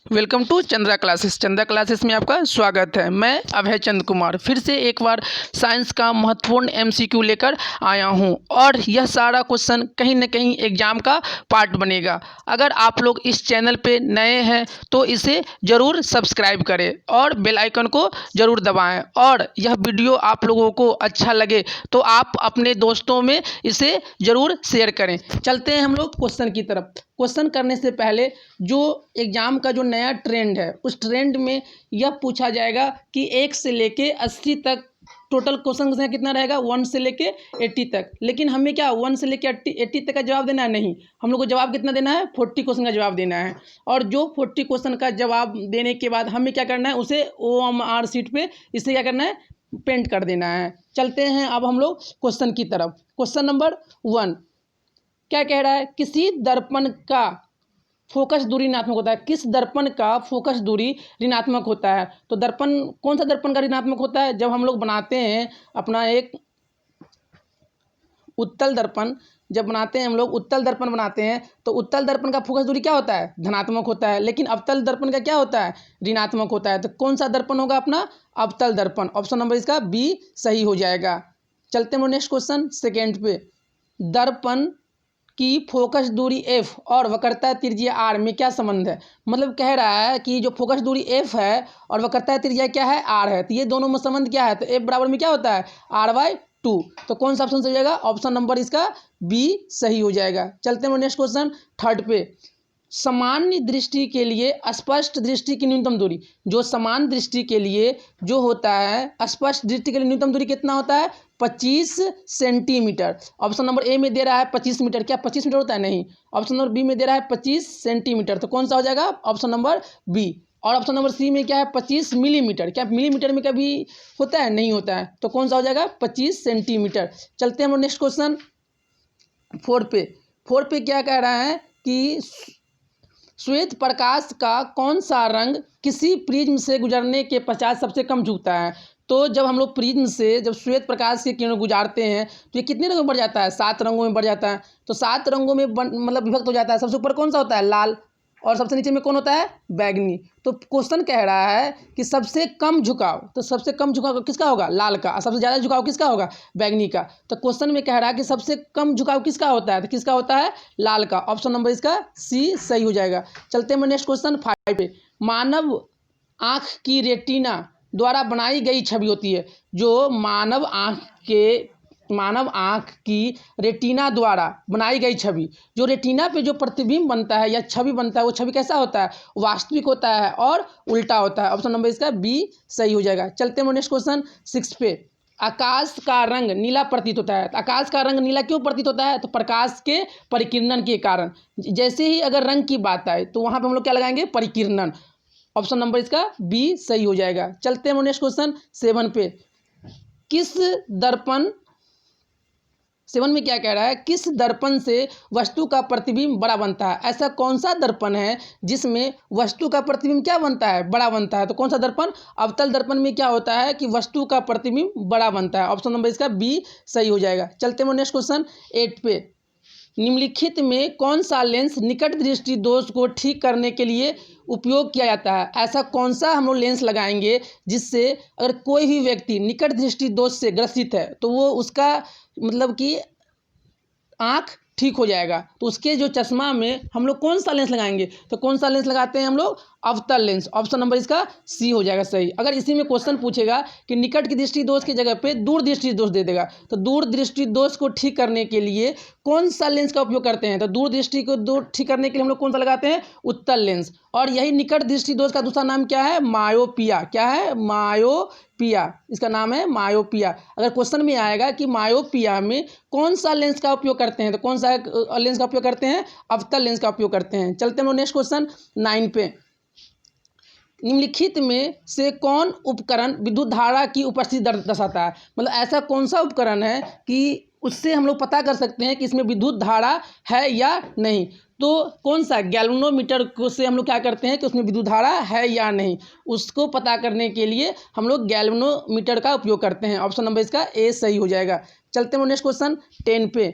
Welcome to Chandra classes. Chandra classes में आपका स्वागत है। मैं अभय चंद्र कुमार फिर से एक बार साइंस का महत्वपूर्ण एमसीक्यू लेकर आया हूं और यह सारा क्वेश्चन कहीं न कहीं एग्जाम का पार्ट बनेगा। अगर आप लोग इस चैनल पे नए हैं तो इसे ज़रूर सब्सक्राइब करें और बेल आइकन को ज़रूर दबाएं, और यह वीडियो आप लोगों को अच्छा लगे तो आप अपने दोस्तों में इसे ज़रूर शेयर करें। चलते हैं हम लोग क्वेश्चन की तरफ। क्वेश्चन करने से पहले जो एग्ज़ाम का जो नया ट्रेंड है उस ट्रेंड में यह पूछा जाएगा कि 1 से लेके 80 तक टोटल क्वेश्चन का संख्या कितना रहेगा, 1 से लेके 80 तक। लेकिन हमें क्या 1 से लेके 80 तक का जवाब देना है? नहीं, हम लोग को जवाब कितना देना है? 40 क्वेश्चन का जवाब देना है। और जो 40 क्वेश्चन का जवाब देने के बाद हमें क्या करना है, उसे OMR शीट पे इसे क्या करना है, पेंट कर देना है। चलते हैं अब हम लोग क्वेश्चन की तरफ। क्वेश्चन नंबर 1 क्या कह रहा है, किसी दर्पण का फोकस दूरी ऋणात्मक होता है। किस दर्पण का फोकस दूरी ऋणात्मक होता है? तो दर्पण, कौन सा दर्पण का ऋणात्मक होता है? जब हम लोग बनाते हैं अपना एक उत्तल दर्पण, जब बनाते हैं हम लोग उत्तल दर्पण बनाते हैं तो उत्तल दर्पण का फोकस दूरी क्या होता है? धनात्मक होता है। लेकिन अवतल दर्पण का क्या होता है? ऋणात्मक होता है। तो कौन सा दर्पण होगा अपना? अवतल दर्पण। ऑप्शन नंबर इसका बी सही हो जाएगा। चलते हैं नेक्स्ट क्वेश्चन सेकेंड पे। दर्पण कि फोकस दूरी f और वक्रता त्रिज्या r में क्या संबंध है? मतलब कह रहा है कि जो फोकस दूरी f है और वक्रता त्रिज्या क्या है? r है। तो ये दोनों में संबंध क्या है? तो f बराबर में क्या होता है? r/2। तो कौन सा ऑप्शन सही हो जाएगा? ऑप्शन नंबर इसका बी सही हो जाएगा। चलते हैं नेक्स्ट क्वेश्चन थर्ड पे। सामान्य दृष्टि के लिए स्पष्ट दृष्टि की न्यूनतम दूरी, जो समान दृष्टि के लिए जो होता है, स्पष्ट दृष्टि के लिए न्यूनतम दूरी कितना होता है? 25 सेंटीमीटर। ऑप्शन नंबर ए में दे रहा है 25 मीटर। क्या 25 मीटर होता है? नहीं। ऑप्शन नंबर बी में दे रहा है 25 सेंटीमीटर। तो कौन सा हो जाएगा? Option number B. और ऑप्शन नंबर सी में क्या है? 25 मिलीमीटर। क्या मिलीमीटर में कभी होता है? नहीं होता है। तो कौन सा हो जाएगा? 25 सेंटीमीटर। चलते हैं हम नेक्स्ट क्वेश्चन फोर पे क्या कह रहा है कि श्वेत प्रकाश का कौन सा रंग किसी प्रिज्म से गुजरने के पश्चात सबसे कम झुकता है? तो जब हम लोग प्रिज्म से जब श्वेत प्रकाश के किरण गुजारते हैं तो ये कितने रंगों में बढ़ जाता है? 7 रंगों में बढ़ जाता है। तो 7 रंगों में मतलब विभक्त हो जाता है। सबसे ऊपर कौन सा होता है? लाल। और सबसे नीचे में कौन होता है? बैगनी। तो क्वेश्चन कह रहा है कि सबसे कम झुकाव, तो सबसे कम झुकाव किसका होगा? लाल का। और सबसे ज़्यादा झुकाव किसका होगा? बैगनी का। तो क्वेश्चन में कह रहा है कि सबसे कम झुकाव किसका होता है? तो किसका होता है? लाल का। ऑप्शन नंबर इसका सी सही हो जाएगा। चलते हैं नेक्स्ट क्वेश्चन 5 पे। मानव आँख की रेटिना द्वारा बनाई गई छवि होती है। जो मानव आँख की रेटिना द्वारा बनाई गई छवि, जो रेटिना पे जो प्रतिबिंब बनता है या छवि बनता है, वो छवि कैसा होता है? वास्तविक होता है और उल्टा होता है। ऑप्शन नंबर इसका बी सही हो जाएगा। चलते हैं नेक्स्ट क्वेश्चन 6 पे। आकाश का रंग नीला प्रतीत होता है। आकाश का रंग नीला क्यों प्रतीत होता है? तो प्रकाश के परिकिरणन के कारण। जैसे ही अगर रंग की बात आए तो वहाँ पर हम लोग क्या लगाएंगे? परिकिरणन। ऑप्शन नंबर इसका बी सही हो जाएगा। चलते हैं नेक्स्ट क्वेश्चन 7 पे। किस दर्पण 7 में क्या कह रहा है? किस दर्पण से वस्तु का प्रतिबिंब बड़ा बनता है? ऐसा कौन सा दर्पण है जिसमें वस्तु का प्रतिबिंब क्या बनता है? बड़ा बनता है। तो कौन सा दर्पण? अवतल दर्पण में क्या होता है कि वस्तु का प्रतिबिंब बड़ा बनता है। ऑप्शन नंबर इसका बी सही हो जाएगा। चलते हैं नेक्स्ट क्वेश्चन 8 पे। निम्नलिखित में कौन सा लेंस निकट दृष्टि दोष को ठीक करने के लिए उपयोग किया जाता है? ऐसा कौन सा हम लोग लेंस लगाएंगे जिससे अगर कोई भी व्यक्ति निकट दृष्टि दोष से ग्रसित है तो वो उसका मतलब कि आँख ठीक हो जाएगा। तो उसके जो चश्मा में हम लोग कौन सा लेंस लगाएंगे? तो कौन सा लेंस लगाते हैं हम लोग? अवतल लेंस। ऑप्शन नंबर इसका सी हो जाएगा सही। अगर इसी में क्वेश्चन पूछेगा कि निकट की दृष्टि दोष की जगह पे दूर दृष्टि दोष दे देगा, तो दूर दृष्टि दोष को ठीक करने के लिए कौन सा लेंस का उपयोग करते हैं? तो दूर दृष्टि को ठीक करने के लिए हम लोग कौन सा लगाते हैं? उत्तल लेंस। और यही निकट दृष्टि दोष का दूसरा नाम क्या है? मायोपिया। क्या है? मायोपिया। इसका नाम है मायोपिया। अगर क्वेश्चन में आएगा कि मायोपिया में कौन सा लेंस का उपयोग करते हैं, तो कौन सा लेंस का उपयोग करते हैं? अवतल लेंस का उपयोग करते हैं। चलते हैं नेक्स्ट क्वेश्चन 9 पे। निम्नलिखित में से कौन उपकरण विद्युत धारा की उपस्थिति दर्शाता है? मतलब ऐसा कौन सा उपकरण है कि उससे हम लोग पता कर सकते हैं कि इसमें विद्युत धारा है या नहीं? तो कौन सा? गैल्वेनोमीटर को से हम लोग क्या करते हैं कि उसमें विद्युत धारा है या नहीं, उसको पता करने के लिए हम लोग गैल्वेनोमीटर का उपयोग करते हैं। ऑप्शन नंबर इसका ए सही हो जाएगा। चलते हैं नेक्स्ट क्वेश्चन 10 पे।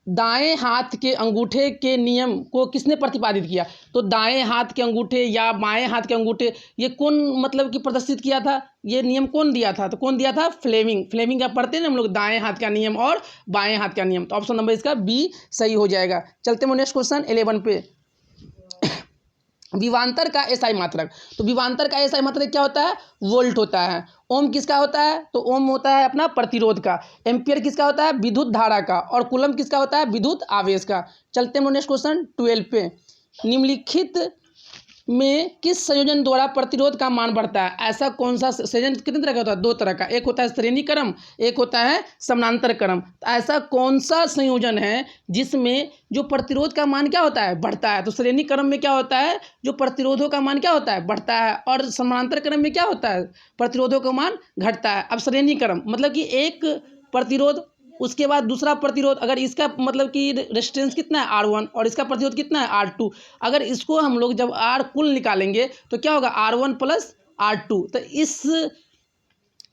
दाएं हाथ के अंगूठे के नियम को किसने प्रतिपादित किया? तो दाएं हाथ के अंगूठे या बाएं हाथ के अंगूठे, ये कौन मतलब कि प्रदर्शित किया था? ये नियम कौन दिया था? तो कौन दिया था? फ्लेमिंग। फ्लेमिंग का पढ़ते हैं ना हम लोग, दाएं हाथ का नियम और बाएं हाथ का नियम। तो ऑप्शन नंबर इसका बी सही हो जाएगा। चलते हैं नेक्स्ट क्वेश्चन 11 पे। विभवांतर का एसआई मात्रक। तो विभवांतर का एसआई मात्रक क्या होता है? वोल्ट होता है। ओम किसका होता है? तो ओम होता है अपना प्रतिरोध का। एम्पियर किसका होता है? विद्युत धारा का। और कूलम किसका होता है? विद्युत आवेश का। चलते हैं नेक्स्ट क्वेश्चन 12 पे। निम्नलिखित में किस संयोजन द्वारा प्रतिरोध का मान बढ़ता है? ऐसा कौन सा संयोजन कितने तरह का होता है? दो तरह का, एक होता है श्रेणी क्रम, एक होता है समानांतर क्रम। तो ऐसा कौन सा संयोजन है जिसमें जो प्रतिरोध का मान क्या होता है? बढ़ता है। तो श्रेणी क्रम में क्या होता है? जो प्रतिरोधों का मान क्या होता है? बढ़ता है। और समानांतर क्रम में क्या होता है? प्रतिरोधों का मान घटता है। अब श्रेणी क्रम मतलब कि एक प्रतिरोध, उसके बाद दूसरा प्रतिरोध, अगर इसका मतलब कि रेजिस्टेंस कितना है? R1, और इसका प्रतिरोध कितना है? R2। अगर इसको हम लोग जब R कुल निकालेंगे तो क्या होगा? R1 plus R2। तो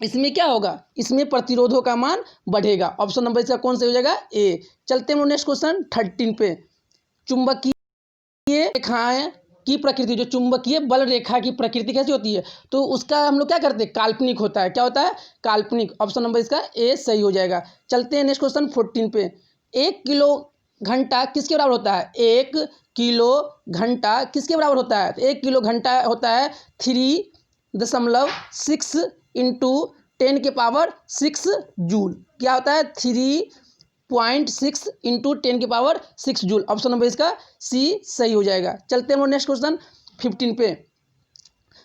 इसमें क्या होगा? इसमें प्रतिरोधों का मान बढ़ेगा। ऑप्शन नंबर इसका कौन सा हो जाएगा? ए। चलते हैं नेक्स्ट क्वेश्चन 13 पे। चुंबकीय रेखाएं की प्रकृति, जो चुंबकीय बल रेखा की प्रकृति कैसी होती है? तो उसका हम लोग क्या करते हैं? काल्पनिक होता है। क्या होता है? काल्पनिक। ऑप्शन नंबर इसका ए सही हो जाएगा। चलते हैं नेक्स्ट क्वेश्चन 14 पे। 1 किलो घंटा किसके बराबर होता है? 1 किलो घंटा किसके बराबर होता है? 1 किलो घंटा होता है 3.6 इंटू 10⁻6 जूल। क्या होता है? 3.6 इंटू 10⁻6 जूल। ऑप्शन नंबर इसका सी सही हो जाएगा। चलते हैं नेक्स्ट क्वेश्चन 15 पे।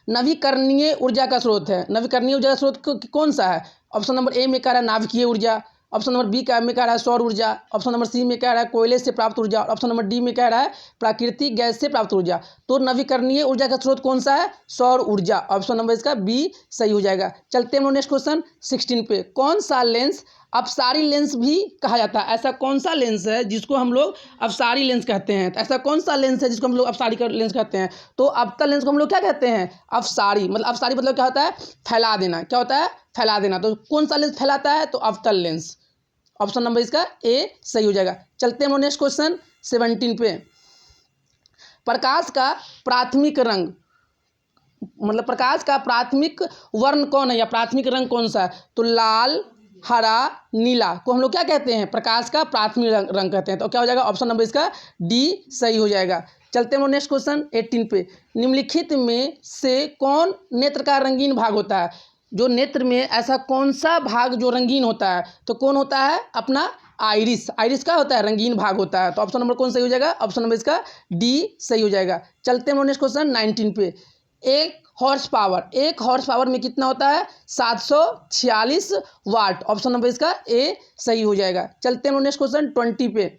नवीकरणीय ऊर्जा का स्रोत है। नवीकरणीय ऊर्जा का स्रोत कौन सा है? ऑप्शन नंबर ए में कह रहा है नाभिकीय ऊर्जा। ऑप्शन नंबर बी में कह रहा है सौर ऊर्जा। ऑप्शन नंबर सी में कह रहा है कोयले से प्राप्त ऊर्जा। ऑप्शन नंबर डी में कह रहा है प्राकृतिक गैस से प्राप्त ऊर्जा। तो नवीकरणीय ऊर्जा का स्रोत कौन सा है? सौर ऊर्जा। ऑप्शन नंबर इसका बी सही हो जाएगा। चलते हैं नेक्स्ट क्वेश्चन 16 पे। कौन सा लेंस अपसारी लेंस भी कहा जाता है? ऐसा कौन सा लेंस है जिसको हम लोग अपसारी लेंस कहते हैं? तो ऐसा कौन सा लेंस है जिसको हम लोग अपसारी लेंस कहते हैं? तो अवतल लेंस को हम लोग क्या कहते हैं? अपसारी। मतलब अपसारी मतलब क्या होता है? फैला देना। क्या होता है? फैला देना। तो कौन सा लेंस फैलाता है? तो अवतल लेंस। ऑप्शन नंबर इसका ए सही हो जाएगा। चलते हैं नेक्स्ट क्वेश्चन 17 पे। प्रकाश का प्राथमिक रंग, मतलब प्रकाश का प्राथमिक वर्ण कौन है या प्राथमिक रंग कौन सा है? तो लाल, हरा, नीला को हम लोग क्या कहते हैं? प्रकाश का प्राथमिक रंग कहते हैं। तो क्या हो जाएगा? ऑप्शन नंबर इसका डी सही हो जाएगा। चलते हैं नेक्स्ट क्वेश्चन 18 पे। निम्नलिखित में से कौन नेत्र का रंगीन भाग होता है? जो नेत्र में ऐसा कौन सा भाग जो रंगीन होता है? तो कौन होता है? अपना आइरिस। आइरिस का होता है रंगीन भाग होता है। तो ऑप्शन नंबर कौन सही हो जाएगा? ऑप्शन नंबर इसका डी सही हो जाएगा। चलते हैं नेक्स्ट क्वेश्चन 19 पे। एक हॉर्स पावर में कितना होता है? 746 वाट। ऑप्शन नंबर इसका ए सही हो जाएगा। चलते हैं नेक्स्ट क्वेश्चन 20 पे।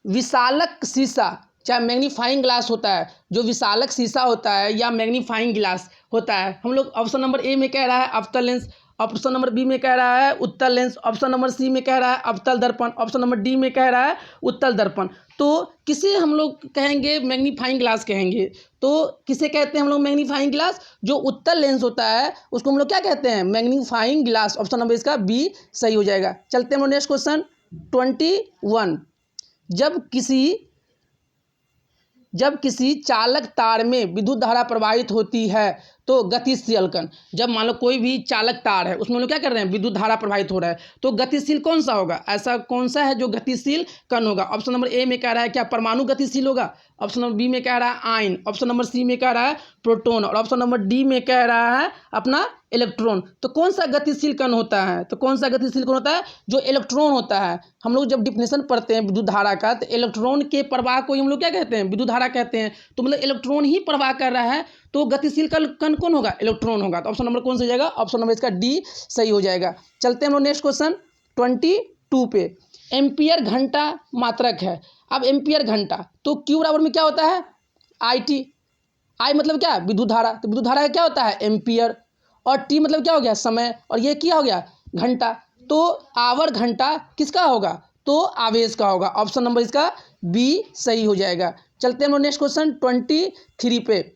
विशालक शीशा चाहे मैग्नीफाइंग ग्लास होता है, जो विशालक शीशा होता है या मैग्नीफाइंग ग्लास होता है, हम लोग ऑप्शन नंबर ए में कह रहा है अवतल लेंस। ऑप्शन नंबर बी में कह रहा है उत्तल लेंस। ऑप्शन नंबर सी में कह रहा है अवतल दर्पण। ऑप्शन नंबर डी में कह रहा है उत्तल दर्पण। तो किसे हम लोग कहेंगे? मैग्नीफाइंग ग्लास कहेंगे। तो किसे कहते हैं हम लोग मैग्नीफाइंग ग्लास? जो उत्तल लेंस होता है उसको हम लोग क्या कहते हैं? Magnifying glass. ऑप्शन नंबर इसका बी सही हो जाएगा। चलते हैं हम लोग नेक्स्ट क्वेश्चन 21। जब किसी चालक तार में विद्युत धारा प्रवाहित होती है तो गतिशील कण, जब मान लो कोई भी चालक तार है उसमें हम लोग क्या कर रहे हैं? विद्युत धारा प्रवाहित हो रहा है, तो गतिशील कौन सा होगा? ऐसा कौन सा है जो गतिशील कण होगा? ऑप्शन नंबर ए में कह रहा है क्या परमाणु गतिशील होगा। ऑप्शन नंबर बी में कह रहा है आयन। ऑप्शन नंबर सी में कह रहा है प्रोटॉन। और ऑप्शन नंबर डी में कह रहा है अपना इलेक्ट्रॉन। तो कौन सा गतिशील कण होता है? तो कौन सा गतिशील कण होता है? जो इलेक्ट्रॉन होता है। हम लोग जब डिफिनेशन पढ़ते हैं विद्युत धारा का, तो इलेक्ट्रॉन के प्रवाह को हम लोग क्या कहते हैं? विद्युत धारा कहते हैं। तो मतलब इलेक्ट्रॉन ही प्रवाह कर रहा है, तो गतिशील कण कौन होगा? इलेक्ट्रॉन होगा। तो ऑप्शन नंबर कौन सा हो जाएगा? ऑप्शन नंबर इसका डी सही हो जाएगा। चलते हैं हम लोग नेक्स्ट क्वेश्चन 22 पे। एम्पियर घंटा मात्रक है। अब एम्पियर घंटा, तो क्यू बराबर में क्या होता है? IT। आई मतलब क्या? विद्युत धारा। तो विद्युत धारा का क्या होता है? एम्पियर। और टी मतलब क्या हो गया? समय। और ये क्या हो गया? घंटा। तो आवर घंटा किसका होगा? तो आवेश का होगा। ऑप्शन नंबर इसका बी सही हो जाएगा। चलते हैं हम लोग नेक्स्ट क्वेश्चन 23 पे।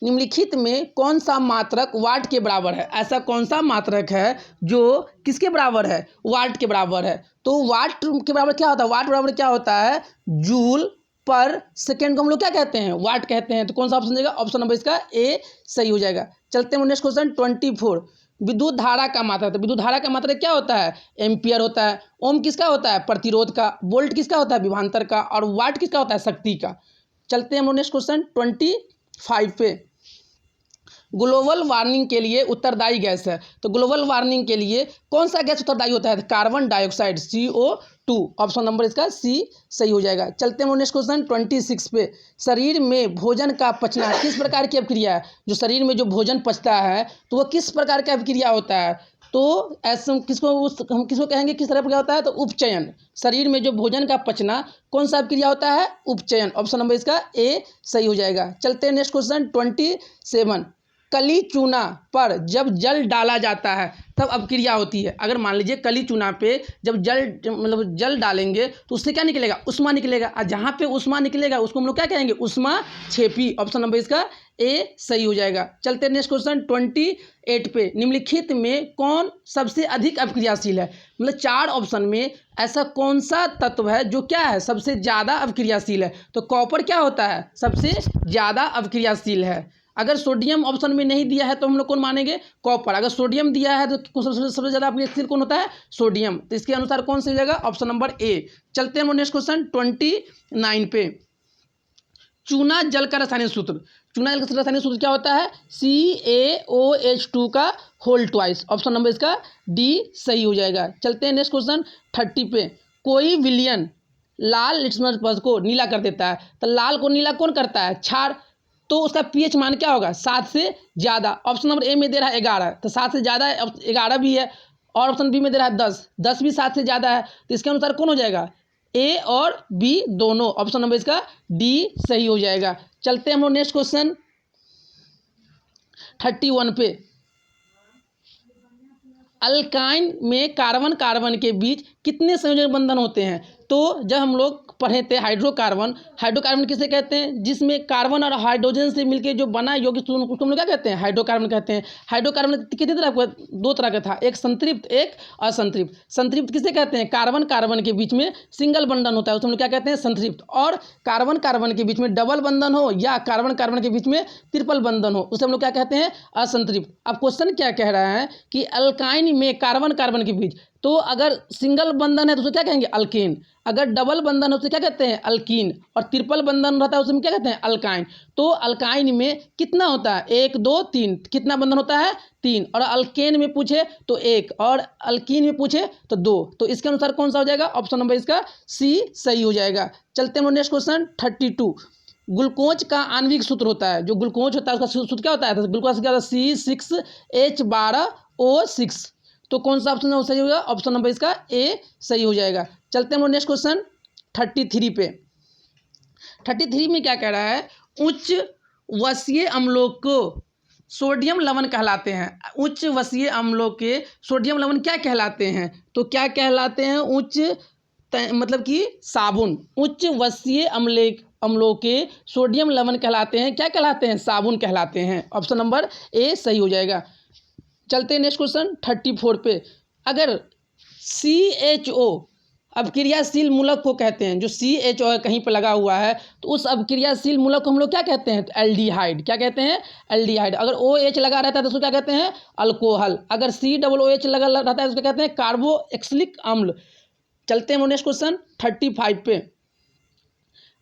निम्नलिखित में कौन सा मात्रक वाट के बराबर है? ऐसा कौन सा मात्रक है जो किसके बराबर है? वाट के बराबर है। तो वाट के बराबर क्या होता है? वाट बराबर क्या होता है? जूल पर सेकेंड को हम लोग क्या कहते हैं? वाट कहते हैं। तो कौन सा ऑप्शन देगा? ऑप्शन नंबर इसका ए सही हो जाएगा। चलते हैं नेक्स्ट क्वेश्चन 24। विद्युत धारा का मात्रक। तो विद्युत धारा का मात्रक क्या होता है? एम्पियर होता है। ओम किसका होता है? प्रतिरोध का। वोल्ट किसका होता है? विभवांतर का। और वाट किसका होता है? शक्ति का। चलते हैं हम लोग नेक्स्ट क्वेश्चन 25 पे। ग्लोबल वार्मिंग के लिए उत्तरदायी गैस है। तो ग्लोबल वार्मिंग के लिए कौन सा गैस उत्तरदायी होता है? Carbon dioxide CO2। Option number इसका सी सही हो जाएगा। चलते हैं नेक्स्ट क्वेश्चन 26 पे। शरीर में भोजन का पचना किस प्रकार की अभिक्रिया है? जो शरीर में जो भोजन पचता है तो वह किस प्रकार का अभिक्रिया होता है? तो ऐसे हम किसको कहेंगे? किस तरह का होता है? तो उपचयन। शरीर में जो भोजन का पचना कौन सा अभिक्रिया होता है? उपचयन। ऑप्शन नंबर इसका ए सही हो जाएगा। चलते हैं नेक्स्ट क्वेश्चन 27। कली चूना पर जब जल डाला जाता है तब अभिक्रिया होती है। अगर मान लीजिए कली चूना पे जब जल डालेंगे तो उससे क्या निकलेगा? उष्मा निकलेगा। और जहाँ पे उष्मा निकलेगा उसको हम लोग क्या कहेंगे? उष्मा क्षेपी। ऑप्शन नंबर इसका ए सही हो जाएगा। चलते हैं नेक्स्ट क्वेश्चन 28 पे। निम्नलिखित में कौन सबसे अधिक अभिक्रियाशील है? मतलब 4 ऑप्शन में ऐसा कौन सा तत्व है जो क्या है? सबसे ज़्यादा अभिक्रियाशील है। तो कॉपर क्या होता है? सबसे ज़्यादा अभिक्रियाशील है। अगर सोडियम ऑप्शन में नहीं दिया है तो हम लोग कौन मानेंगे? कॉपर। अगर सोडियम दिया है तो सबसे ज़्यादा अभिक्रियाशील कौन होता है? सोडियम। तो इसके अनुसार कौन सही हो जाएगा? Option number A. चलते हैं नेक्स्ट क्वेश्चन 29 पे। चूना जल का रासायनिक सूत्र। चूना जल का रासायनिक सूत्र क्या होता है? CaOH2 का होल ट्वाइस। ऑप्शन नंबर इसका डी सही हो जाएगा। चलते हैं नेक्स्ट क्वेश्चन 30 पे। कोई विलयन लाल लिटमस पेपर को नीला कर देता है। तो लाल को नीला कौन करता है? क्षार। तो उसका pH मान क्या होगा? 7 से ज़्यादा। ऑप्शन नंबर ए में दे रहा है 11, तो 7 से ज़्यादा 11 भी है। और ऑप्शन बी में दे रहा है 10 भी 7 से ज़्यादा है। तो इसके अनुसार कौन हो जाएगा? ए और बी दोनों। ऑप्शन नंबर इसका डी सही हो जाएगा। चलते हैं हम लोग नेक्स्ट क्वेश्चन 31 पे। अल्काइन में कार्बन कार्बन के बीच कितने संयोजक बंधन होते हैं? तो जब हम लोग पढ़े थे हाइड्रोकार्बन। हाइड्रोकार्बन किसे कहते हैं? जिसमें कार्बन और हाइड्रोजन से मिलकर जो बना यौगिक उसको हम लोग क्या कहते हैं? हाइड्रोकार्बन कहते हैं। हाइड्रोकार्बन कितने तरह का? 2 तरह का था, एक संतृप्त एक असंतृप्त। संतृप्त किसे कहते हैं? कार्बन कार्बन के बीच में सिंगल बंधन होता है उसको हम लोग क्या कहते हैं? संतृप्त। और कार्बन कार्बन के बीच में डबल बंधन हो या कार्बन कार्बन के बीच में ट्रिपल बंधन हो उसे हम लोग क्या कहते हैं? असंतृप्त। अब क्वेश्चन क्या कह रहा है कि अल्काइन में कार्बन कार्बन के बीच, तो अगर सिंगल बंधन है तो उसे क्या कहेंगे? अल्केन। अगर डबल बंधन है उसे क्या कहते हैं? अल्कीन। और ट्रिपल बंधन रहता है उसमें क्या कहते हैं? अल्काइन। तो अल्काइन में कितना होता है? 1 2 3। कितना बंधन होता है? 3। और अल्केन में पूछे तो 1 और अल्कीन में पूछे तो 2। तो इसके अनुसार कौन सा हो जाएगा? ऑप्शन नंबर इसका सी सही हो जाएगा। चलते हैं नेक्स्ट क्वेश्चन 32। ग्लूकोज का आणविक सूत्र होता है, जो ग्लूकोज होता है उसका सूत्र क्या होता है? तो ग्लूकोज क्या होता है? C6H12O6। तो कौन सा ऑप्शन सही होगा? ऑप्शन नंबर इसका ए सही हो जाएगा। चलते हैं नेक्स्ट क्वेश्चन 33 पे। 33 में क्या कह रहा है? उच्च वसीय अम्लों को सोडियम लवण कहलाते हैं। उच्च वसीय अम्लों के सोडियम लवण क्या कहलाते हैं? तो क्या कहलाते हैं? मतलब कि साबुन। उच्च वसीय अम्लों के सोडियम लवण कहलाते हैं, क्या कहलाते हैं? साबुन कहलाते हैं। ऑप्शन नंबर ए सही हो जाएगा। चलते हैं नेक्स्ट क्वेश्चन 34 पे। अगर CHO अभिक्रियाशील मूलक को कहते हैं, जो CHO कहीं पर लगा हुआ है तो उस अभिक्रियाशील मूलक को हम लोग क्या कहते हैं? तो एल्डिहाइड। क्या कहते हैं? एल्डिहाइड। अगर OH लगा रहता है तो उसको क्या कहते हैं? अल्कोहल। अगर COOH लगा रहता है तो उसको कहते हैं कार्बोक्सिलिक अम्ल। चलते हैं नेक्स्ट क्वेश्चन 35 पे।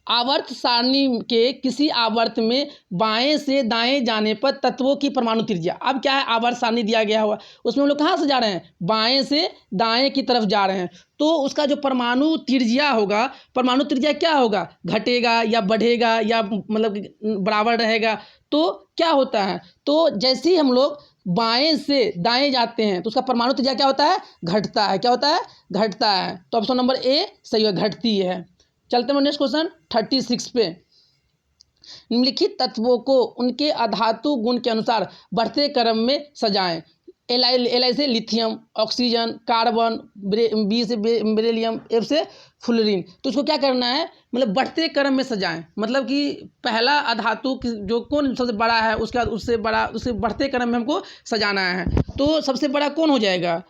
आवर्त सारणी के किसी आवर्त में बाएं से दाएं जाने पर तत्वों की परमाणु त्रिज्या। अब क्या है? आवर्त सारणी दिया गया हुआ, उसमें हम लोग कहाँ से जा रहे हैं? बाएं से दाएं की तरफ जा रहे हैं। तो उसका जो परमाणु त्रिज्या होगा, परमाणु त्रिज्या क्या होगा? घटेगा या बढ़ेगा या मतलब बराबर रहेगा? तो क्या होता है? तो जैसे ही हम लोग बाएं से दाएं जाते हैं तो उसका परमाणु त्रिज्या क्या होता है? घटता है। क्या होता है? घटता है। तो ऑप्शन नंबर ए सही है, घटती है। चलते हैं नेक्स्ट क्वेश्चन 36 पे। निम्नलिखित तत्वों को उनके अधातु गुण के अनुसार बढ़ते क्रम में सजाएं। Li से लिथियम, ऑक्सीजन, कार्बन, बी से बेरिलियम, एफ से फ्लोरीन। तो इसको क्या करना है, मतलब बढ़ते क्रम में सजाएं, मतलब कि पहला अधातु जो कौन सबसे बड़ा है, उसके बाद उससे बड़ा, उससे बढ़ते क्रम में हमको सजाना है। तो सबसे बड़ा कौन हो जाएगा,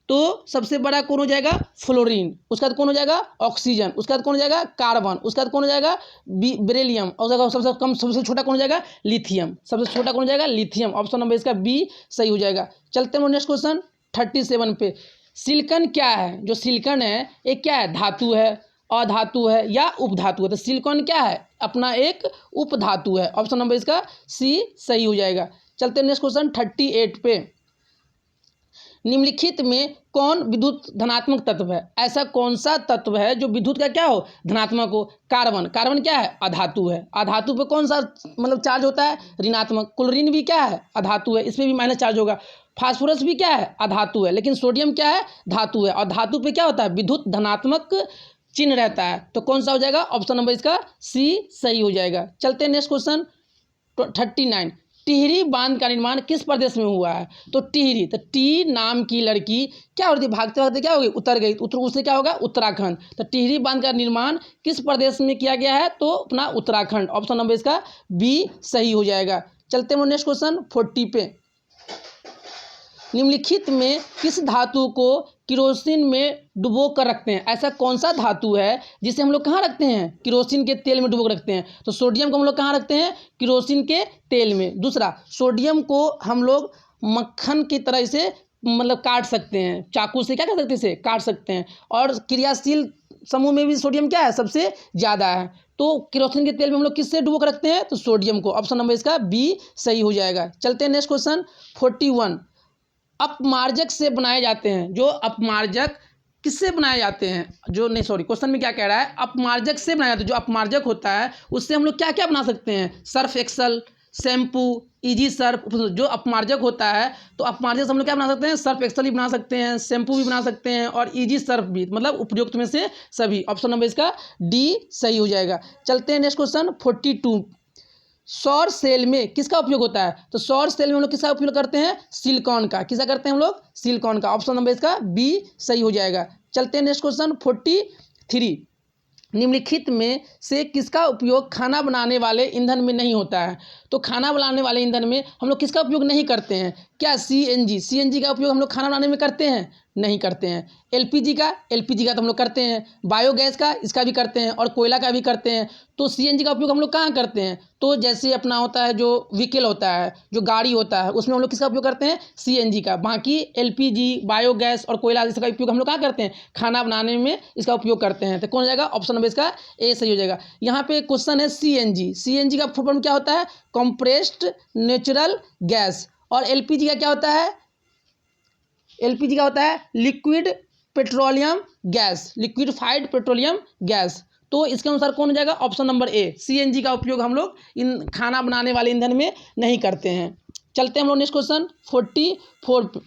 तो सबसे बड़ा कौन हो जाएगा, फ्लोरीन। उसके बाद कौन हो जाएगा, ऑक्सीजन। उसके बाद कौन हो जाएगा, कार्बन। उसके बाद कौन हो जाएगा, बेरिलियम। और सबसे कम, सबसे छोटा कौन हो जाएगा, लिथियम। सबसे छोटा कौन हो जाएगा, लिथियम। ऑप्शन नंबर इसका बी सही हो जाएगा। चलते हैं नेक्स्ट क्वेश्चन 37 पे। सिलिकॉन क्या है, जो सिलिकॉन है एक क्या है, धातु है, अधातु है या उपधातु है। तो सिलिकॉन क्या है, अपना एक उपधातु है। ऑप्शन नंबर इसका सी सही हो जाएगा। चलते हैं नेक्स्ट क्वेश्चन 38 पे। निम्नलिखित में कौन विद्युत धनात्मक तत्व है, ऐसा कौन सा तत्व है जो विद्युत का क्या हो, धनात्मक हो। कार्बन, कार्बन क्या है, अधातु है। अधातु पे कौन सा मतलब चार्ज होता है, ऋणात्मक। क्लोरीन भी क्या है, अधातु है, इसमें भी माइनस चार्ज होगा। फास्फोरस भी क्या है, अधातु है, लेकिन सोडियम क्या है, धातु है। और धातु पे क्या होता है, विद्युत धनात्मक चिन्ह रहता है। तो कौन सा हो जाएगा, ऑप्शन नंबर इसका सी सही हो जाएगा। चलते हैं नेक्स्ट क्वेश्चन 39। टिहरी बांध का निर्माण किस प्रदेश में हुआ है। तो टिहरी, तो टी नाम की लड़की क्या होती है, भागते भागते क्या हो गई, उतर गई, उतर उससे क्या होगा, उत्तराखंड। तो टिहरी बांध का निर्माण किस प्रदेश में किया गया है, तो अपना उत्तराखंड। ऑप्शन नंबर इसका बी सही हो जाएगा। चलते हैं नेक्स्ट क्वेश्चन 40 पे। निम्नलिखित में किस धातु को किरोसिन में डुबो कर रखते हैं, ऐसा कौन सा धातु है जिसे हम लोग कहाँ रखते हैं, किरोसिन के तेल में डुबो कर रखते हैं। तो सोडियम को हम लोग कहाँ रखते हैं, किरोसिन के तेल में। दूसरा, सोडियम को हम लोग मक्खन की तरह से मतलब काट सकते हैं, चाकू से क्या कर सकते हैं, इसे काट सकते हैं। और क्रियाशील समूह में भी सोडियम क्या है, सबसे ज़्यादा है। तो किरोसिन के तेल में हम लोग किससे डुबो कर रखते हैं, तो सोडियम को। ऑप्शन नंबर इसका बी सही हो जाएगा। चलते हैं नेक्स्ट क्वेश्चन 41। अपमार्जक से बनाए जाते हैं, जो अपमार्जक किससे बनाए जाते हैं, जो नहीं सॉरी क्वेश्चन में क्या कह रहा है, अपमार्जक से बनाया जाता है। जो अपमार्जक होता है उससे हम लोग क्या क्या बना सकते हैं, Surf Excel, shampoo, easy Surf. जो अपमार्जक होता है तो अपमार्जक से हम लोग क्या बना सकते हैं, सर्फ एक्सल भी बना सकते हैं, शैम्पू भी बना सकते हैं, और इजी सर्फ भी, मतलब उपयुक्त में से सभी। ऑप्शन नंबर इसका डी सही हो जाएगा। चलते हैं नेक्स्ट क्वेश्चन 42। सौर सेल में किसका उपयोग होता है, तो सौर सेल में हम लोग किसका उपयोग करते हैं, सिलिकॉन का। किसका करते हैं हम लोग, सिलिकॉन का। ऑप्शन नंबर इसका बी सही हो जाएगा। चलते हैं नेक्स्ट क्वेश्चन 43। निम्नलिखित में से किसका उपयोग खाना बनाने वाले ईंधन में नहीं होता है। तो खाना बनाने वाले ईंधन में हम लोग किसका उपयोग नहीं करते हैं, क्या, सीएनजी। सीएनजी का उपयोग हम लोग खाना बनाने में करते हैं, नहीं करते हैं। एलपीजी का तो हम लोग करते हैं। बायोगैस का, इसका भी करते हैं, और कोयला का भी करते हैं। तो सीएनजी का उपयोग हम लोग कहाँ करते हैं, तो जैसे अपना होता है जो व्हीकल होता है, जो गाड़ी होता है, उसमें हम लोग किसका उपयोग करते हैं, सीएनजी का। बाकी एलपीजी, बायोगैस और कोयला इसका उपयोग हम लोग कहाँ करते हैं, खाना बनाने में इसका उपयोग करते हैं। तो कौन हो जाएगा, ऑप्शन नंबर इसका ए सही हो जाएगा। यहाँ पे क्वेश्चन है सीएनजी। सीएनजी का फुल फॉर्म क्या होता है, कंप्रेस्ड नेचुरल गैस। और एलपीजी का क्या होता है, एलपीजी का होता है liquid petroleum gas, liquefied petroleum gas. तो इसके अनुसार कौन हो जाएगा, ऑप्शन नंबर ए, सीएनजी का उपयोग हम लोग इन खाना बनाने वाले ईंधन में नहीं करते हैं। चलते हैं हम लोग नेक्स्ट क्वेश्चन 44।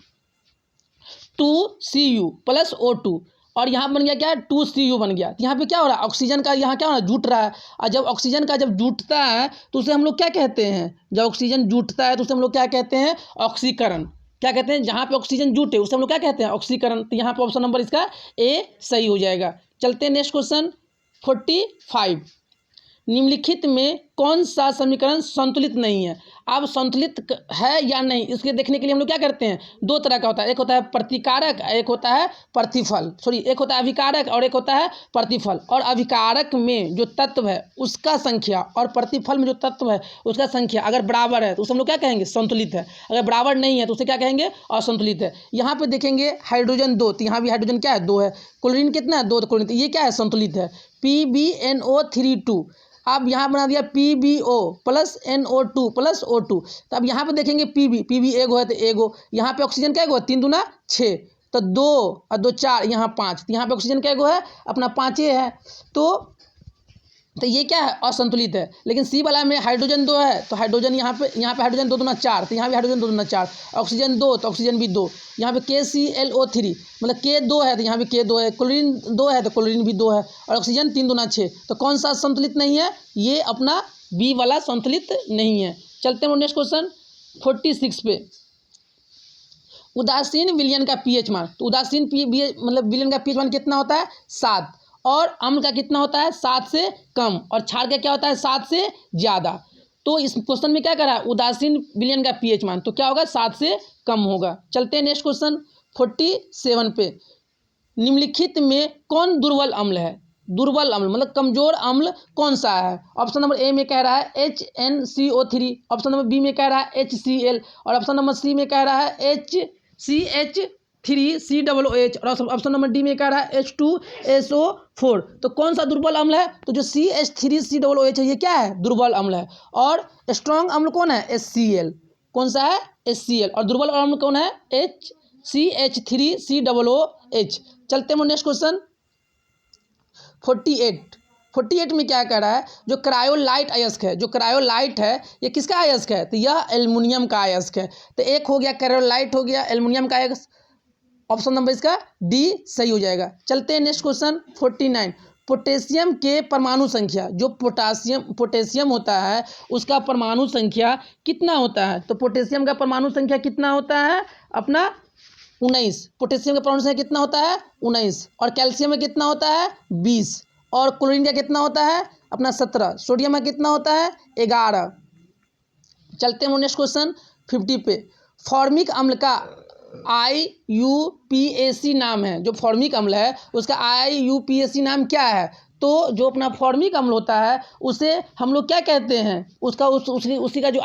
2Cu + O2, और यहाँ बन गया क्या, 2Cu बन गया। तो यहाँ पे क्या हो रहा है, ऑक्सीजन का यहाँ क्या हो रहा है, जुट रहा है। और जब ऑक्सीजन का जब जुटता है तो उसे हम लोग क्या कहते हैं, जब ऑक्सीजन जुटता है तो उसे हम लोग क्या कहते हैं, ऑक्सीकरण। क्या कहते हैं, जहाँ पे ऑक्सीजन जुटे उसे हम लोग क्या कहते हैं, ऑक्सीकरण। तो यहाँ पे ऑप्शन नंबर इसका ए सही हो जाएगा। चलते हैं नेक्स्ट क्वेश्चन 45। निम्नलिखित में कौन सा समीकरण संतुलित नहीं है। अब संतुलित है या नहीं, इसके देखने के लिए हम लोग क्या करते हैं, दो तरह का होता है, एक होता है प्रतिकारक, एक होता है प्रतिफल, एक होता है अभिकारक और एक होता है प्रतिफल। और अभिकारक में जो तत्व है उसका संख्या और प्रतिफल में जो तत्व है उसका संख्या अगर बराबर है तो उसे हम लोग क्या कहेंगे, संतुलित है। अगर बराबर नहीं है तो उसे क्या कहेंगे, असंतुलित है। यहाँ पे देखेंगे हाइड्रोजन 2, तो यहाँ भी हाइड्रोजन क्या है, 2 है। क्लोरीन कितना है, 2। तो क्लोरीन, ये क्या है, संतुलित है। PbNO3 अब यहाँ बना दिया PbO + NO2 + O2। तो अब यहाँ पे देखेंगे Pb एगो है तो एगो, यहाँ पे ऑक्सीजन क्या एगो है, 3 दूना 6, तो 2 और 2 4, यहाँ 5। तो यहाँ पे ऑक्सीजन क्या एगो है, अपना 5 है। तो ये क्या है, असंतुलित है। लेकिन सी वाला में हाइड्रोजन 2 है तो हाइड्रोजन यहाँ पे हाइड्रोजन 2 दूना 4, तो यहाँ भी हाइड्रोजन 2 दूना 4। ऑक्सीजन 2 तो ऑक्सीजन भी 2। यहाँ पे KClO3 मतलब K 2 है तो यहाँ भी K 2 है। क्लोरीन 2 है तो क्लोरीन भी 2 है। और ऑक्सीजन 3 दूना 6। तो कौन सा संतुलित नहीं है, ये अपना बी वाला संतुलित नहीं है। चलते हैं नेक्स्ट क्वेश्चन 46 पे। उदासीन विलयन का पीएच मान, तो उदासीन मतलब विलयन का पीएच मान कितना होता है 7, और अम्ल का कितना होता है 7 से कम, और क्षार का क्या होता है 7 से ज़्यादा। तो इस क्वेश्चन में क्या करा है, उदासीन विलयन का पीएच मान, तो क्या होगा 7 से कम होगा। चलते हैं नेक्स्ट क्वेश्चन 47 पे। निम्नलिखित में कौन दुर्बल अम्ल है? दुर्बल अम्ल मतलब कमजोर अम्ल कौन सा है? ऑप्शन नंबर ए में कह रहा है HNCO3, ऑप्शन नंबर बी में कह रहा है HCl, और ऑप्शन नंबर सी में कह रहा है HCH3COOH, और ऑप्शन नंबर डी में कह रहा है H2SO4। तो कौन सा दुर्बल अम्ल है? तो जो CH3COOH है ये क्या है? दुर्बल अम्ल है। और स्ट्रॉन्ग अम्ल कौन है? HCl। कौन सा है? HCl। और दुर्बल अम्ल कौन है? CH3COOH। चलते हैं नेक्स्ट क्वेश्चन 48 में क्या कह रहा है, जो क्रायोलाइट अयस्क है, जो क्रायोलाइट है ये किसका अयस्क है? तो यह एल्युमिनियम का अयस्क है। तो एक हो गया क्रायोलाइट, हो गया एल्युमिनियम का अयस्क, ऑप्शन नंबर इसका डी सही हो जाएगा। चलते हैं नेक्स्ट क्वेश्चन 49। पोटेशियम के परमाणु संख्या, जो पोटेशियम होता है उसका परमाणु संख्या कितना होता है? तो पोटेशियम का परमाणु संख्या कितना होता है अपना 19। पोटेशियम का परमाणु संख्या कितना होता है 19, और कैल्शियम में कितना होता है 20, और क्लोरीन का कितना होता है अपना 17, सोडियम में कितना होता है 11। चलते हैं नेक्स्ट क्वेश्चन 50 पे। फॉर्मिक अम्ल का IUPAC नाम है, जो फॉर्मिक अम्ल है उसका IUPAC नाम क्या है? तो जो अपना फॉर्मिक अम्ल होता है उसे हम लोग क्या कहते हैं, उसका उसी का जो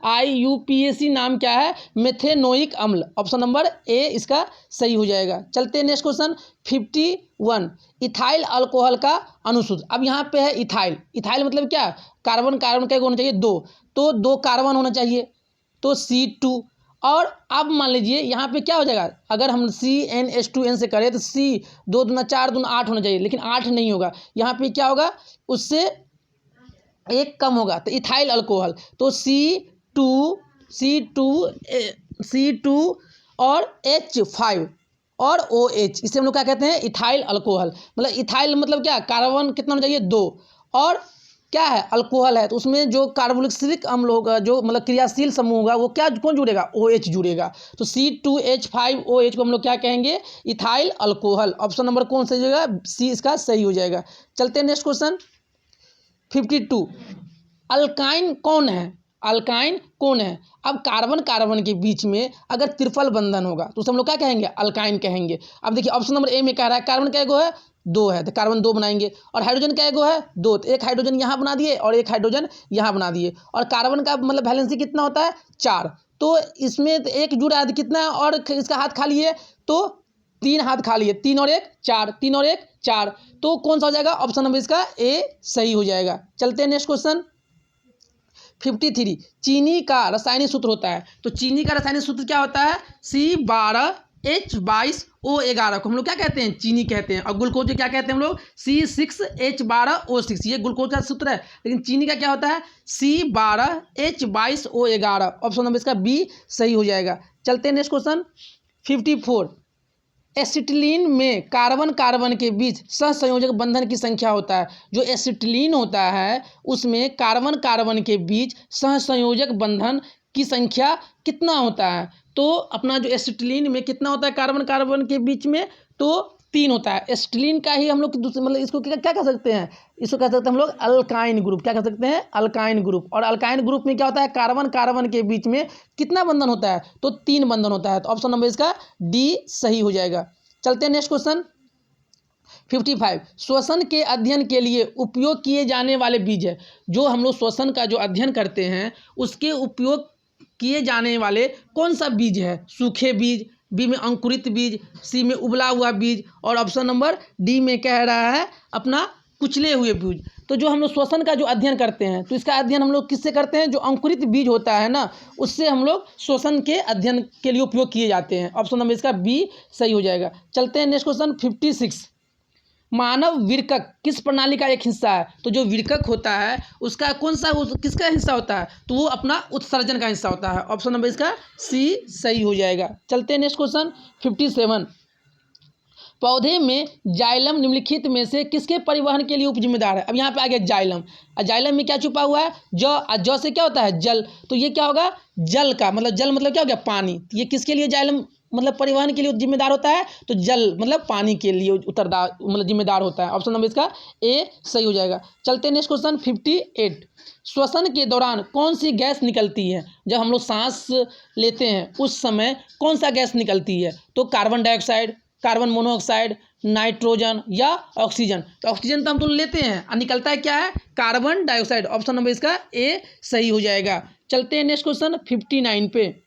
IUPAC नाम क्या है? मेथेनोइक अम्ल। ऑप्शन नंबर ए इसका सही हो जाएगा। चलते हैं नेक्स्ट क्वेश्चन 51। इथाइल अल्कोहल का अनुसूत्र। अब यहाँ पे है इथाइल। इथाइल मतलब क्या? कार्बन कार्बन का होना चाहिए 2, तो 2 कार्बन होना चाहिए, तो C2। और अब मान लीजिए यहाँ पे क्या हो जाएगा, अगर हम CnH2n से करें तो C 2 दूना 4 दूना 8 होना चाहिए, लेकिन 8 नहीं होगा। यहाँ पे क्या होगा, उससे एक कम होगा, तो इथाइल अल्कोहल, तो C2 और H5 और OH, इसे हम लोग क्या कहते हैं? Ethyl alcohol. मतलब इथाइल मतलब क्या? कार्बन कितना होना चाहिए 2, और क्या है अल्कोहल है, तो उसमें जो कार्बोक्सिलिक अम्ल होगा, जो मतलब क्रियाशील समूह होगा, वो क्या कौन जुड़ेगा? OH जुड़ेगा। तो C2H5OH को हम लोग क्या कहेंगे? Ethyl alcohol. ऑप्शन नंबर कौन सही हो जाएगा? सी इसका सही हो जाएगा। चलते हैं नेक्स्ट क्वेश्चन 52। अल्काइन कौन है? अल्काइन कौन है? अब कार्बन कार्बन के बीच में अगर त्रिफल बंधन होगा तो उसे हम लोग क्या कहेंगे? अल्काइन कहेंगे। अब देखिए ऑप्शन नंबर ए में कह रहा है कार्बन क्या गो है 2 है, तो कार्बन 2 बनाएंगे, और हाइड्रोजन क्या गो है 2, तो एक हाइड्रोजन यहाँ बना दिए और एक हाइड्रोजन यहाँ बना दिए, और कार्बन का मतलब वैलेंसी कितना होता है 4, तो इसमें एक जुड़ा है कितना, और इसका हाथ खाली है तो 3 हाथ खाली है, 3 और 1 4, 3 और 1 4, तो कौन सा हो जाएगा? ऑप्शन नंबर इसका ए सही हो जाएगा। चलते हैं नेक्स्ट क्वेश्चन 53। चीनी का रासायनिक सूत्र होता है, तो चीनी का रासायनिक सूत्र क्या होता है? C12H22O11 को हम लोग क्या कहते हैं? चीनी कहते हैं। और ग्लूकोज को क्या कहते हैं हम लोग? C6H12O6, ये ग्लूकोज का सूत्र है। लेकिन चीनी का क्या होता है? C12H22O11। ऑप्शन नंबर इसका बी सही हो जाएगा। चलते हैं नेक्स्ट क्वेश्चन 54। एसिटिलीन में कार्बन कार्बन के बीच सहसंयोजक बंधन की संख्या होता है। जो एसिटिलीन होता है उसमें कार्बन कार्बन के बीच सहसंयोजक बंधन की संख्या कितना होता है? तो अपना जो एसिटिलीन में कितना होता है कार्बन कार्बन के बीच में? तो 3 होता है। एसिटिलीन का ही हम लोग दूसरे मतलब इसको क्या कह सकते हैं? इसको कह सकते हैं हम लोग अल्काइन ग्रुप। क्या कह सकते हैं? Alkyne group. और अल्काइन ग्रुप में क्या होता है? कार्बन कार्बन के बीच में कितना बंधन होता है? तो 3 बंधन होता है। तो ऑप्शन नंबर इसका डी सही हो जाएगा। चलते हैं नेक्स्ट क्वेश्चन 55। श्वसन के अध्ययन के लिए उपयोग किए जाने वाले बीज है। जो हम लोग श्वसन का जो अध्ययन करते हैं उसके उपयोग किए जाने वाले कौन सा बीज है? सूखे बीज, बी में अंकुरित बीज, सी में उबला हुआ बीज, और ऑप्शन नंबर डी में कह रहा है अपना कुचले हुए बीज। तो जो हम लोग श्वसन का जो अध्ययन करते हैं तो इसका अध्ययन हम लोग किससे करते हैं? जो अंकुरित बीज होता है ना, उससे हम लोग श्वसन के अध्ययन के लिए उपयोग किए जाते हैं। ऑप्शन नंबर इसका बी सही हो जाएगा। चलते हैं नेक्स्ट क्वेश्चन 56। मानव वृक्क किस प्रणाली का एक हिस्सा है? तो जो वृक्क होता है उसका कौन सा किसका हिस्सा होता है? तो वो अपना उत्सर्जन का हिस्सा होता है। ऑप्शन नंबर इसका सी सही हो जाएगा। चलते हैं नेक्स्ट क्वेश्चन 57। पौधे में जाइलम निम्नलिखित में से किसके परिवहन के लिए उप जिम्मेदार है। अब यहाँ पे आ गया जाइलम, और जाइलम में क्या छुपा हुआ है, जौ, और जौ से क्या होता है जल, तो ये क्या होगा जल का मतलब, जल मतलब क्या हो गया पानी, तो ये किसके लिए जाइलम मतलब परिवहन के लिए जिम्मेदार होता है, तो जल मतलब पानी के लिए उत्तरदार मतलब जिम्मेदार होता है। ऑप्शन नंबर इसका ए सही हो जाएगा। चलते हैं नेक्स्ट क्वेश्चन 58। श्वसन के दौरान कौन सी गैस निकलती है, जब हम लोग सांस लेते हैं उस समय कौन सा गैस निकलती है, तो carbon dioxide, carbon monoxide, nitrogen या ऑक्सीजन। तो ऑक्सीजन तो हम तो लेते हैं और निकलता है क्या है कार्बन डाइऑक्साइड। ऑप्शन नंबर इसका ए सही हो जाएगा। चलते हैं नेक्स्ट क्वेश्चन 59 पे।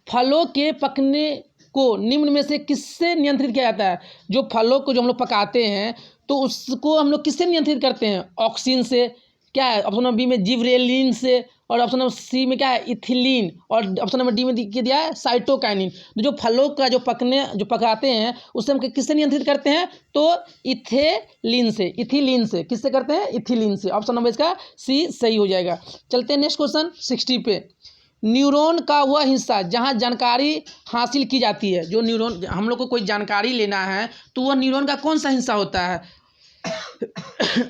फलों के पकने को निम्न में से किससे नियंत्रित किया जाता है। जो फलों को जो हम लोग पकाते हैं तो उसको हम लोग किससे नियंत्रित करते हैं, ऑक्सीजन से, क्या है ऑप्शन नंबर बी में जिब्रेलिन से, और ऑप्शन नंबर सी में क्या है इथिलीन, और ऑप्शन नंबर डी में दिया है साइटोकाइनिन। तो जो फलों का जो पकाते हैं उससे हम किससे नियंत्रित करते हैं, तो इथिलीन से किससे करते हैं, इथिलीन से। ऑप्शन नंबर इसका सी सही हो जाएगा। चलते हैं नेक्स्ट क्वेश्चन 60 पे। न्यूरॉन का वह हिस्सा जहाँ जानकारी हासिल की जाती है, जो न्यूरॉन हम लोग को कोई जानकारी लेना है तो वह न्यूरॉन का कौन सा हिस्सा होता है।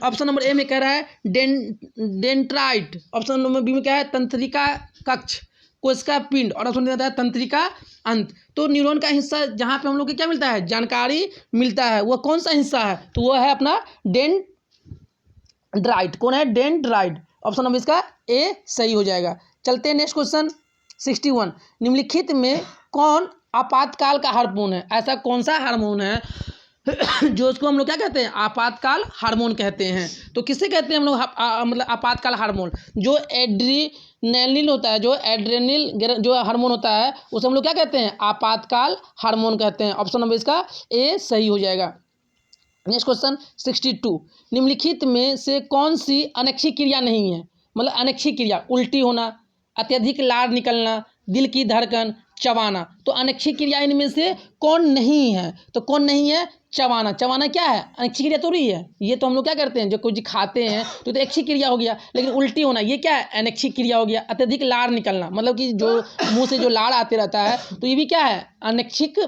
ऑप्शन नंबर ए में कह रहा है डेंड्राइट, ऑप्शन नंबर बी में क्या है तंत्रिका कक्ष, कोशिका पिंड, और ऑप्शन देता है तंत्रिका अंत। तो न्यूरॉन का हिस्सा जहाँ पे हम लोग को क्या मिलता है जानकारी मिलता है, वह कौन सा हिस्सा है, तो वह है अपना डेंड्राइट। कौन है डेंड्राइट। ऑप्शन नंबर इसका ए सही हो जाएगा। चलते हैं नेक्स्ट क्वेश्चन 61। निम्नलिखित में कौन आपातकाल का हार्मोन है, ऐसा कौन सा हार्मोन है जो उसको हम लोग क्या कहते हैं आपातकाल हार्मोन कहते हैं। तो किससे कहते हैं हम लोग मतलब आपातकाल हार्मोन, जो एड्रीनलिन होता है, जो एड्रेनल जो हार्मोन होता है उसे हम लोग क्या कहते हैं आपातकाल हार्मोन कहते हैं। ऑप्शन नंबर इसका ए सही हो जाएगा। Next question 62। निम्नलिखित में से कौन सी अनैच्छिक क्रिया नहीं है, मतलब अनैच्छिक क्रिया उल्टी होना, अत्यधिक लार निकलना, दिल की धड़कन, चबाना। तो अनैच्छिक क्रिया इनमें से कौन नहीं है, तो कौन नहीं है चबाना। चबाना क्या है अनैच्छिक क्रिया तो रही है, ये तो हम लोग क्या करते हैं जो कुछ खाते हैं तो ऐच्छिक क्रिया हो गया, लेकिन उल्टी होना ये क्या है अनैच्छिक क्रिया हो गया। अत्यधिक लार निकलना मतलब कि जो मुंह से जो लार आते रहता है तो ये भी क्या है अनैच्छिक।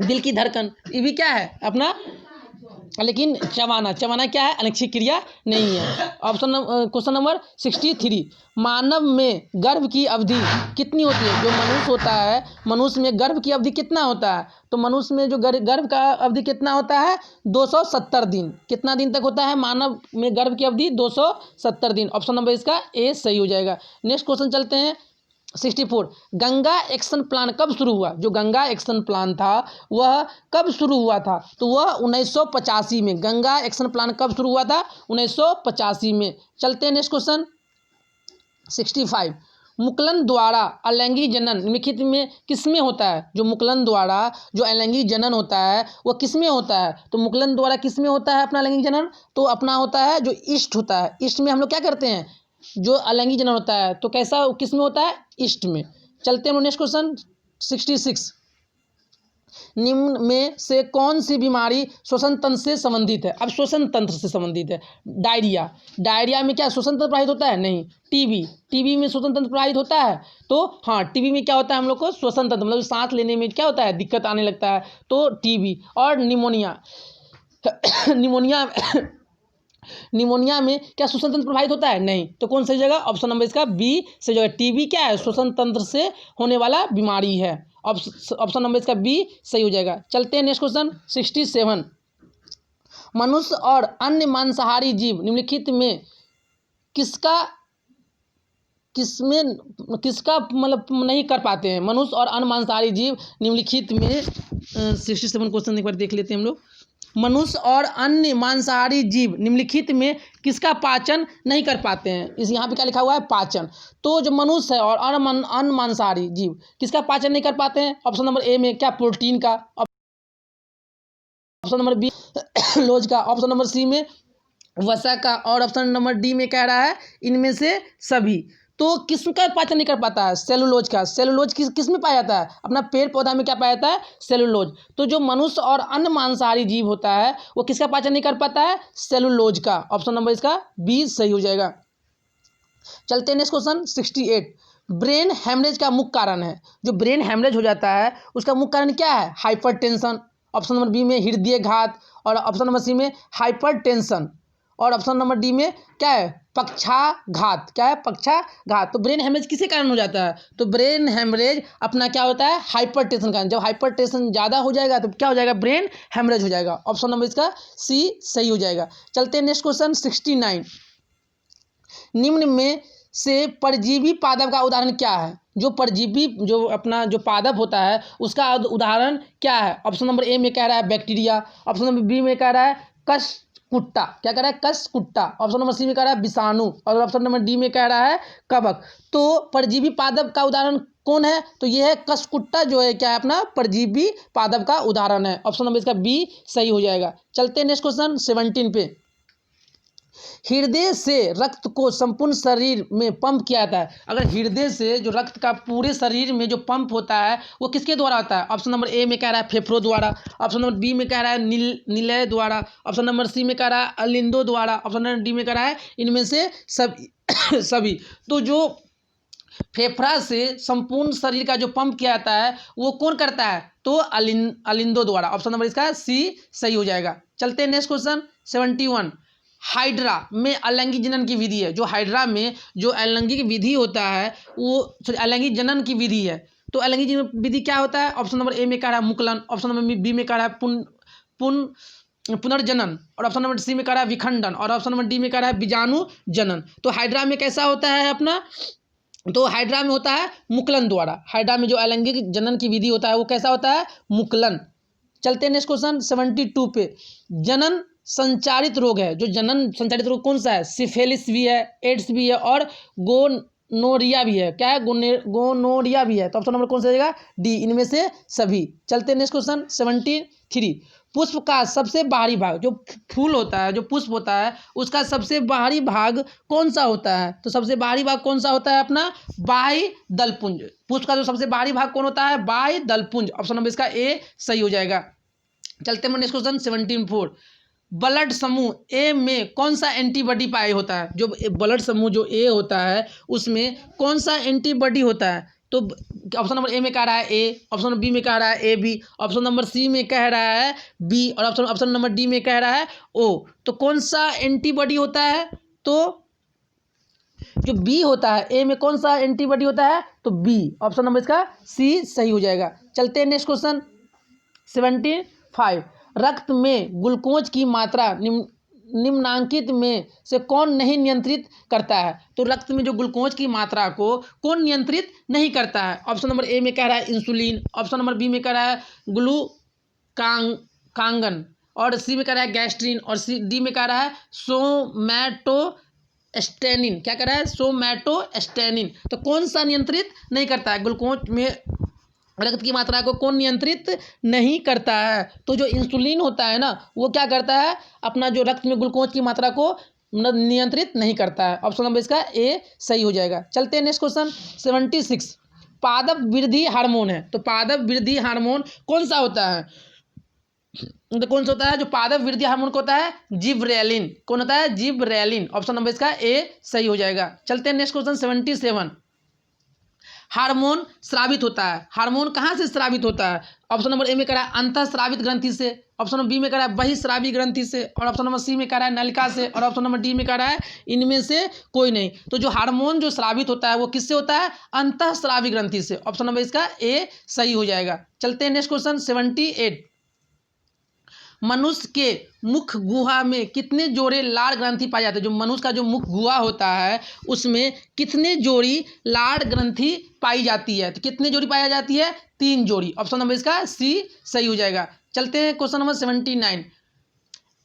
दिल की धड़कन ये भी क्या है अपना, लेकिन चबाना क्या है अनैच्छिक क्रिया नहीं है। Option question number 63। मानव में गर्भ की अवधि कितनी होती है, जो मनुष्य होता है मनुष्य में गर्भ की अवधि कितना होता है, तो मनुष्य में जो गर्भ का अवधि कितना होता है 270 दिन। कितना दिन तक होता है मानव में गर्भ की अवधि 270 दिन। ऑप्शन नंबर इसका ए सही हो जाएगा। नेक्स्ट क्वेश्चन चलते हैं 64। गंगा एक्शन प्लान कब शुरू हुआ, जो गंगा एक्शन प्लान था वह कब शुरू हुआ था, तो वह 1985 में। गंगा एक्शन प्लान कब शुरू हुआ था 1985 में। चलते हैं नेक्स्ट क्वेश्चन 65। मुकुलन द्वारा अलैंगिक जनन निम्नलिखित में किसमें होता है, जो मुकुलन द्वारा जो अलैंगिक जनन होता है वह किसमें होता है, तो मुकुलन द्वारा किसमें होता है अपना अलैंगिक जनन, तो अपना होता है जो ईस्ट होता है। ईस्ट में हम लोग क्या करते हैं जो अलैंगिक जनन होता है, तो कैसा किस में होता है ईस्ट में। चलते हैं नेक्स्ट क्वेश्चन 66। निम्न में से कौन सी बीमारी श्वसन तंत्र से संबंधित है। अब श्वसन तंत्र से संबंधित है डायरिया में क्या श्वसन तंत्र प्रभावित होता है, नहीं। टीबी में श्वसन तंत्र प्रभावित होता है, तो हाँ टीबी में क्या होता है हम लोग को श्वसन तंत्र मतलब सांस लेने में क्या होता है दिक्कत आने लगता है, तो टीबी। और निमोनिया में क्या श्वसन तंत्र प्रभावित होता है, नहीं। तो कौन सही जगह ऑप्शन नंबर इसका बी सही जगह। टीबी क्या है श्वसन तंत्र से होने वाला बीमारी है। ऑप्शन नंबर इसका बी सही हो जाएगा। चलते हैं नेक्स्ट क्वेश्चन 67। मनुष्य और अन्य मांसाहारी जीव निम्नलिखित में किसका मतलब नहीं कर पाते हैं। मनुष्य और अन्य मांसाहारी जीव निम्नलिखित में 67 क्वेश्चन एक बार देख लेते हैं हम लोग। मनुष्य और अन्य मांसाहारी जीव निम्नलिखित में किसका पाचन नहीं कर पाते हैं। इस यहाँ पे क्या लिखा हुआ है पाचन। तो जो मनुष्य है और अन्य मांसाहारी जीव किसका पाचन नहीं कर पाते हैं। ऑप्शन नंबर ए में क्या प्रोटीन का, ऑप्शन नंबर बी लोज का, ऑप्शन नंबर सी में वसा का, और ऑप्शन नंबर डी में कह रहा है इनमें से सभी। तो किसका पाचन नहीं कर पाता है सेलुलोज का। सेलुलोज किस में पाया जाता है अपना पेड़ पौधा में क्या पाया जाता है सेलुलोज। तो जो मनुष्य और अन्य मांसाहारी जीव होता है वो किसका पाचन नहीं कर पाता है सेलुलोज का। ऑप्शन नंबर इसका बी सही हो जाएगा। चलते हैं नेक्स्ट क्वेश्चन 68। ब्रेन हेमरेज का मुख्य कारण है, जो ब्रेन हेमरेज हो जाता है उसका मुख्य कारण क्या है? हाइपरटेंशन। ऑप्शन नंबर बी में हृदय घात, और ऑप्शन नंबर सी में हाइपरटेंशन, और ऑप्शन नंबर डी में क्या है? पक्षाघात। क्या है? पक्षाघात। तो ब्रेन हेमरेज किसी कारण हो जाता है? तो ब्रेन हेमरेज अपना क्या होता है? हाइपरटेंशन कारण। जब हाइपरटेंशन ज़्यादा हो जाएगा तो क्या हो जाएगा? ब्रेन हेमरेज हो जाएगा। ऑप्शन नंबर इसका सी सही हो जाएगा। चलते हैं नेक्स्ट क्वेश्चन 69। निम्न में से परजीवी पादप का उदाहरण क्या है? जो परजीवी जो अपना जो पादप होता है उसका उदाहरण क्या है? ऑप्शन नंबर ए में कह रहा है बैक्टीरिया, ऑप्शन नंबर बी में कह रहा है कसकुट्टा। क्या कह रहा है? कसकुट्टा। ऑप्शन नंबर सी में कह रहा है विषाणु, और ऑप्शन नंबर डी में कह रहा है कवक। तो परजीवी पादप का उदाहरण कौन है? तो ये है कसकुट्टा, जो है क्या है? अपना परजीवी पादप का उदाहरण है। ऑप्शन नंबर इसका बी सही हो जाएगा। चलते हैं नेक्स्ट क्वेश्चन 17 पे। हृदय से रक्त को संपूर्ण शरीर में पंप किया जाता है। अगर हृदय से जो रक्त का पूरे शरीर में जो पंप होता है वो किसके द्वारा होता है? ऑप्शन नंबर ए में कह रहा है फेफड़ों द्वारा, ऑप्शन नंबर बी में कह रहा है निलय द्वारा, ऑप्शन नंबर सी में कह रहा है अलिंदों द्वारा, ऑप्शन नंबर डी में कह रहा है इनमें से सभी। तो जो फेफड़ा से संपूर्ण शरीर का जो पंप किया जाता है वो कौन करता है? तो अलिंदों द्वारा। ऑप्शन नंबर इसका सी सही हो जाएगा। चलते हैं नेक्स्ट क्वेश्चन 71। हाइड्रा में अलैंगिक जनन की विधि है। जो हाइड्रा में जो अलैंगिक विधि होता है वो अलैंगिक जनन की विधि है। तो अलैंगिक जनन विधि क्या होता है? ऑप्शन नंबर ए में कह रहा है मुकुलन, ऑप्शन नंबर बी में कह रहा है पुनर्जनन, और ऑप्शन नंबर सी में कह रहा है विखंडन, और ऑप्शन नंबर डी में कह रहा है बीजाणु जनन। तो हाइड्रा में कैसा होता है अपना? तो हाइड्रा में होता है मुकुलन द्वारा। हाइड्रा में जो अलैंगिक जनन की विधि होता है वो कैसा होता है? मुकुलन। चलते हैं नेक्स्ट क्वेश्चन 72 पे। जनन संचारित रोग है। जो जनन संचारित रोग कौन सा है? सिफिलिस भी है, एड्स भी है, और गोनोरिया भी है। क्या है? गोनोरिया भी है। तो ऑप्शन नंबर कौन सा रहेगा? डी, इनमें से सभी। चलते हैं नेक्स्ट क्वेश्चन 73। पुष्प का सबसे बाहरी भाग, जो फूल होता है, जो पुष्प होता है उसका सबसे बाहरी भाग कौन सा होता है? तो सबसे बाहरी भाग कौन सा होता है? अपना बाह्य दलपुंज। पुष्प का जो सबसे बाहरी भाग कौन होता है? बाह्य दलपुंज। ऑप्शन नंबर इसका ए सही हो जाएगा। चलते हैं नेक्स्ट क्वेश्चन 74। ब्लड समूह ए में कौन सा एंटीबॉडी पाए होता है? जो ब्लड समूह जो ए होता है उसमें कौन सा एंटीबॉडी होता है? तो ऑप्शन नंबर ए में कह रहा है ए, ऑप्शन नंबर बी में कह रहा है A B, option number C में कह रहा है बी, और ऑप्शन नंबर डी में कह रहा है ओ। तो कौन सा एंटीबॉडी होता है? तो जो बी होता है, ए में कौन सा एंटीबॉडी होता है? तो बी। ऑप्शन नंबर इसका सी सही हो जाएगा। चलते हैं नेक्स्ट क्वेश्चन 75। रक्त में ग्लूकोज की मात्रा निम्नांकित में से कौन नहीं नियंत्रित करता है? तो रक्त में जो ग्लूकोज की मात्रा को कौन नियंत्रित नहीं करता है? ऑप्शन नंबर ए में कह रहा है इंसुलिन, ऑप्शन नंबर बी में कह रहा है ग्लूकागन, और सी में कह रहा है गैस्ट्रिन, और डी में कह रहा है सोमैटोस्टेनिन। क्या कह रहा है? सोमैटोस्टेनिन। तो कौन सा नियंत्रित नहीं करता है? ग्लूकोज में रक्त की मात्रा को कौन नियंत्रित नहीं करता है? तो जो इंसुलिन होता है ना वो क्या करता है? अपना जो रक्त में ग्लूकोज की मात्रा को नियंत्रित नहीं करता है। ऑप्शन नंबर इसका ए सही हो जाएगा। चलते हैं नेक्स्ट क्वेश्चन 76। पादप वृद्धि हार्मोन है। तो पादप वृद्धि हार्मोन कौन सा होता है? तो कौन सा होता है? जो पादप वृद्धि हार्मोन होता है जिबरेलिन। कौन होता है? जिबरेलिन। ऑप्शन नंबर इसका ए सही हो जाएगा। चलते हैं नेक्स्ट क्वेश्चन 77। हार्मोन स्रावित होता है। हार्मोन कहाँ से स्रावित होता है? ऑप्शन नंबर ए में कह रहा है अंतःस्रावित ग्रंथि से, ऑप्शन नंबर बी में कह रहा है बहिस्रावी ग्रंथि से, और ऑप्शन नंबर सी में कह रहा है नलिका से, और ऑप्शन नंबर डी में कह रहा है इनमें से कोई नहीं। तो जो हार्मोन जो स्रावित होता है वो किससे होता है? अंतःस्रावी ग्रंथि से। ऑप्शन नंबर इसका ए सही हो जाएगा। चलते हैं नेक्स्ट क्वेश्चन 78। मनुष्य के मुख गुहा में कितने जोड़े लाड़ ग्रंथि पाए जाते हैं? जो मनुष्य का जो मुख गुहा होता है उसमें कितने जोड़ी लाड़ ग्रंथि पाई जाती है? तो कितने जोड़ी पाई जाती है? 3 जोड़ी। ऑप्शन नंबर इसका सी सही हो जाएगा। चलते हैं क्वेश्चन नंबर 79।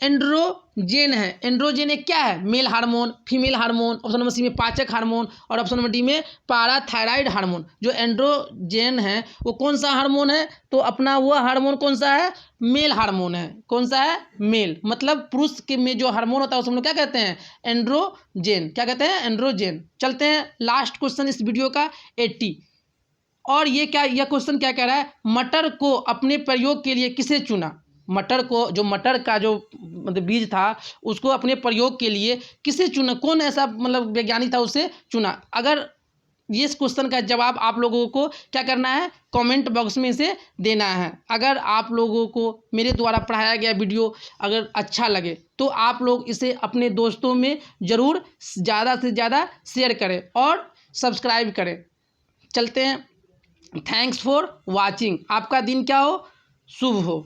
एंड्रोजेन है। एंड्रोजेन एक क्या है? Male hormone, female hormone, option number C में पाचक हार्मोन, और ऑप्शन नंबर डी में पाराथायराइड हार्मोन। जो एंड्रोजेन है वो कौन सा हार्मोन है? तो अपना वो हार्मोन कौन सा है? मेल हार्मोन है। कौन सा है? मेल। मतलब पुरुष के में जो हार्मोन होता है उसको हम लोग क्या कहते हैं? एंड्रोजेन। क्या कहते हैं? एंड्रोजेन। चलते हैं लास्ट क्वेश्चन इस वीडियो का 80। और ये क्वेश्चन क्या कह रहा है? मटर को अपने प्रयोग के लिए किसे चुना? मटर को, जो मटर का जो मतलब बीज था उसको अपने प्रयोग के लिए किसे चुना? कौन ऐसा मतलब वैज्ञानिक था उसे चुना? अगर इस क्वेश्चन का जवाब आप लोगों को क्या करना है, कमेंट बॉक्स में इसे देना है। अगर आप लोगों को मेरे द्वारा पढ़ाया गया वीडियो अगर अच्छा लगे तो आप लोग इसे अपने दोस्तों में ज़रूर ज़्यादा से ज़्यादा शेयर करें और सब्सक्राइब करें। चलते हैं। Thanks for watching. आपका दिन क्या हो, शुभ हो।